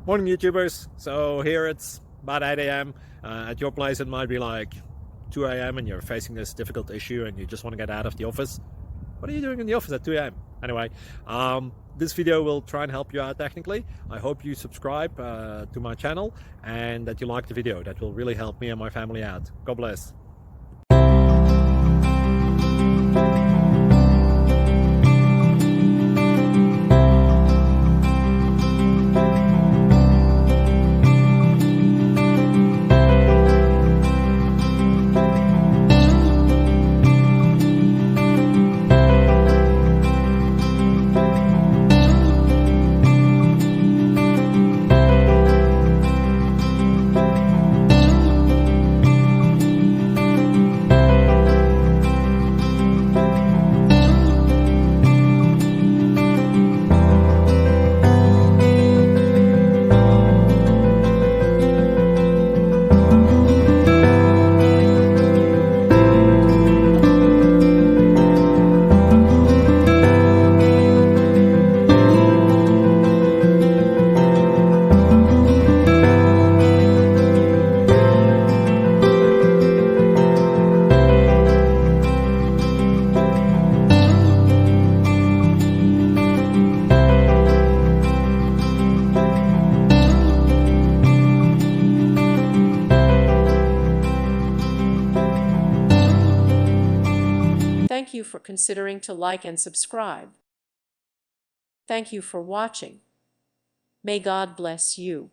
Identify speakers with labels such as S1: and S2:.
S1: Morning YouTubers. So here it's about 8 a.m. At your place it might be like 2 a.m. and you're facing this difficult issue and you just want to get out of the office. What are you doing in the office at 2 a.m.? Anyway, this video will try and help you out technically. I hope you subscribe to my channel and that you like the video. That will really help me and my family out. God bless.
S2: Thank you for considering to like and subscribe. Thank you for watching. May God bless you.